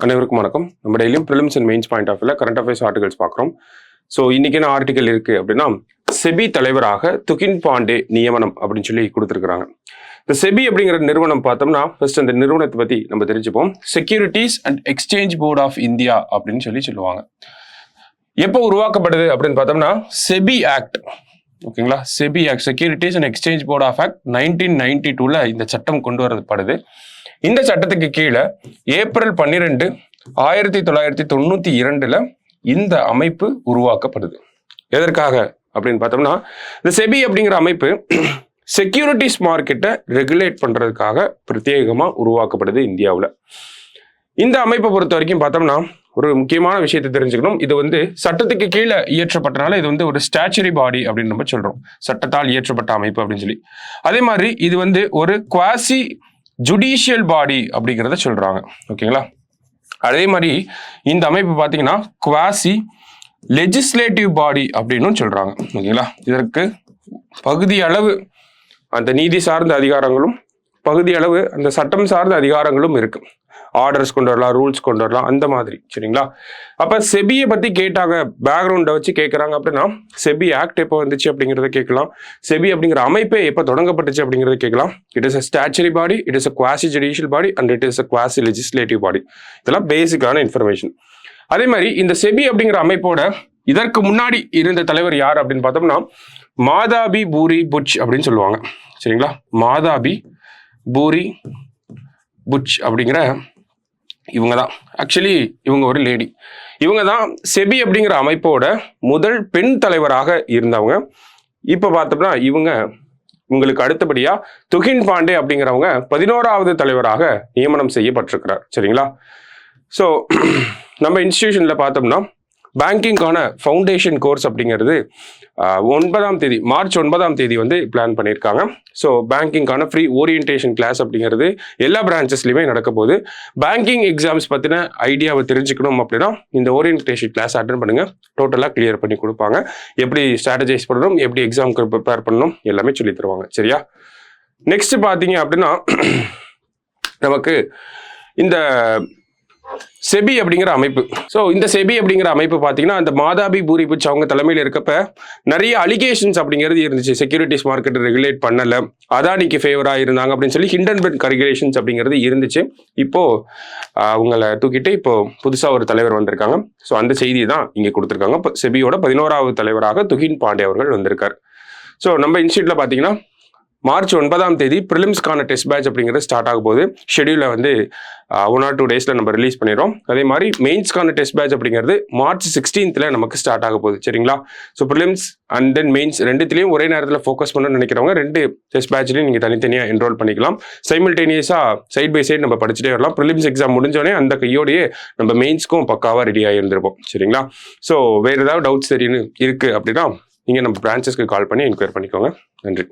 அனைவருக்கும் வணக்கம். நம்ம டெய்லியும் prelims and mains point of வியூல கரண்ட் அஃபேர்ஸ் ஆர்டிகல்ஸ் பார்க்குறோம். ஸோ இன்னைக்கு என்ன ஆர்டிகல் இருக்கு அப்படின்னா, செபி தலைவராக துகின் பாண்டே நியமனம் அப்படின்னு சொல்லி கொடுத்துருக்காங்க. இந்த செபி அப்படிங்கிற நிறுவனம் பார்த்தோம்னா, ஃபர்ஸ்ட் அந்த நிறுவனத்தை பத்தி நம்ம தெரிஞ்சுப்போம். Securities and exchange board of India அப்படின்னு சொல்லுவாங்க. எப்போ உருவாக்கப்படுது அப்படின்னு பார்த்தோம்னா, செபி ஆக்ட், ஓகேங்களா, SEBI act, securities and exchange board of act 1992 இந்த சட்டம் கொண்டு வரப்படுது. இந்த சட்டத்துக்கு கீழே ஏப்ரல் 12, 1992 இந்த அமைப்பு உருவாக்கப்படுது. எதற்காக அப்படின்னு பார்த்தோம்னா, இந்த செபி அப்படிங்கிற அமைப்பு செக்யூரிட்டிஸ் மார்க்கெட்டை ரெகுலேட் பண்றதுக்காக பிரத்யேகமா உருவாக்கப்படுது இந்தியாவில். இந்த அமைப்பை பொறுத்த வரைக்கும் பார்த்தோம்னா, ஒரு முக்கியமான விஷயத்தை தெரிஞ்சுக்கணும். இது சட்டத்துக்கு கீழே இயற்றப்பட்டனால இது ஒரு ஸ்டாச்சுரி பாடி அப்படின்னு நம்ம சொல்றோம். சட்டத்தால் இயற்றப்பட்ட அமைப்பு அப்படின்னு சொல்லி. அதே மாதிரி இது ஒரு குவாசி ஜுடிஷியல் பாடி அப்படிங்கிறத சொல்றாங்க. ஓகேங்களா. அதே மாதிரி இந்த அமைப்பு பார்த்தீங்கன்னா குவாசி லெஜிஸ்லேட்டிவ் பாடி அப்படின்னு சொல்றாங்க. ஓகேங்களா. இதற்கு பகுதி அளவு அந்த நீதி சார்ந்த அதிகாரங்களும் பகுதி அளவு அந்த சட்டம் சார்ந்த அதிகாரங்களும் இருக்கு. ஆர்டர்ஸ் கொண்டு வரலாம், ரூல்ஸ் கொண்டு வரலாம், அந்த மாதிரி. சரிங்களா. அப்ப செபியை பத்தி கேட்டாங்க, பேக்ரவுண்டை வச்சு கேட்கறாங்க அப்படின்னா, செபி ஆக்ட் எப்போ வந்துச்சு அப்படிங்கிறத கேட்கலாம். செபி அப்படிங்கிற அமைப்பே எப்போ தொடங்கப்பட்டுச்சு அப்படிங்கிறத கேட்கலாம். It is a statutory body, it is a quasi judicial body and it is a quasi legislative body. இதெல்லாம் பேசிக்கான இன்ஃபர்மேஷன். அதே மாதிரி இந்த செபி அப்படிங்கிற அமைப்போட இதற்கு முன்னாடி இருந்த தலைவர் யார் அப்படின்னு பார்த்தோம்னா, மாதாபி பூரி புட்ச் அப்படின்னு சொல்லுவாங்க. சரிங்களா. மாதாபி பூரி புட்ச் அப்படிங்கிற இவங்க தான். ஆக்சுவலி இவங்க ஒரு லேடி. இவங்க தான் செபி அப்படிங்கிற அமைப்போட முதல் பெண் தலைவராக இருந்தவங்க. இப்போ பார்த்தோம்னா இவங்களுக்கு அடுத்தபடியா துகின் பாண்டே அப்படிங்கிறவங்க 11வது தலைவராக நியமனம் செய்யப்பட்டிருக்கிறார். சரிங்களா. ஸோ நம்ம இன்ஸ்டிடியூஷன்ல பார்த்தோம்னா, பேங்கிங்கான ஃபவுண்டேஷன் கோர்ஸ் அப்படிங்கிறது மார்ச் 9 பிளான் பண்ணியிருக்காங்க. ஸோ பேங்கிங்கான ஃப்ரீ ஓரியன்டேஷன் கிளாஸ் அப்படிங்கிறது எல்லா பிரான்ச்சஸ்லையுமே நடக்க போகுது. பேங்கிங் எக்ஸாம்ஸ் பற்றின ஐடியாவை தெரிஞ்சுக்கணும் அப்படின்னா இந்த ஓரியன்டேஷன் கிளாஸ் அட்டன் பண்ணுங்க. டோட்டலாக கிளியர் பண்ணி கொடுப்பாங்க. எப்படி ஸ்ட்ராட்டஜைஸ் பண்ணணும், எப்படி எக்ஸாமுக்கு ப்ரிப்பேர் பண்ணணும், எல்லாமே சொல்லி தருவாங்க. சரியா. நெக்ஸ்ட் பார்த்தீங்க அப்படின்னா, நமக்கு இந்த செபி அப்படிங்கிற அமைப்பு. ஸோ இந்த செபி அப்படிங்கிற அமைப்பு பார்த்தீங்கன்னா, அந்த மாதாபி பூரி புட்ச் அவங்க தலைமையில் இருக்கப்ப நிறைய அலிகேஷன்ஸ் அப்படிங்கிறது இருந்துச்சு. செக்யூரிட்டிஸ் மார்க்கெட் ரெகுலேட் பண்ணல, அதானிக்கு ஃபேவராக இருந்தாங்க அப்படின்னு சொல்லி ஹிண்டன்பர்க் ரெகுலேஷன்ஸ் அப்படிங்கிறது இருந்துச்சு. இப்போ அவங்கள தூக்கிட்டு இப்போ புதுசாக ஒரு தலைவர் வந்திருக்காங்க. ஸோ அந்த செய்தி தான் இங்கே கொடுத்துருக்காங்க. செபியோட 11வது தலைவராக துகின் பாண்டே அவர்கள் வந்திருக்காரு. ஸோ நம்ம இன்ஸ்டியூட்ல பார்த்தீங்கன்னா, மார்ச் 9 ப்ரிலிம்ஸ்க்கான டெஸ்ட் பேட்ச் அப்படிங்கிறது ஸ்டார்ட் ஆக போகுது. ஷெடியூலை 1 or 2 days நம்ம ரிலீஸ் பண்ணிடுறோம். அதே மாதிரி மெயின்ஸ்க்கான டெஸ்ட் பேட்ச் அப்படிங்கிறது மார்ச் 16 நமக்கு ஸ்டார்ட் ஆக போகுது. சரிங்களா. So prelims and then mains ரெண்டுத்திலையும் ஒரே நேரத்தில் ஃபோக்கஸ் பண்ணணும்னு நினைக்கிறவங்க 2 டெஸ்ட் பேட்ச்லையும் நீங்கள் தனித்தனியாக என்ரோல் பண்ணிக்கலாம். சைமில்டேனியஸாக சைட் பை சைட் நம்ம படிச்சுட்டே வரலாம். ப்ரிலிம்ஸ் எக்ஸாம் முடிஞ்சோடனே அந்த கையோடையே நம்ம மெயின்ஸ்க்கும் பக்காவாக ரெடியாக இருந்திருப்போம். சரிங்களா. ஸோ வேறு ஏதாவது டவுட்ஸ் இருக்கு அப்படின்னா நீங்கள் நம்ம பிரான்ச்சஸ்க்கு கால் பண்ணி என்கொயர் பண்ணிக்கோங்க. நன்றி.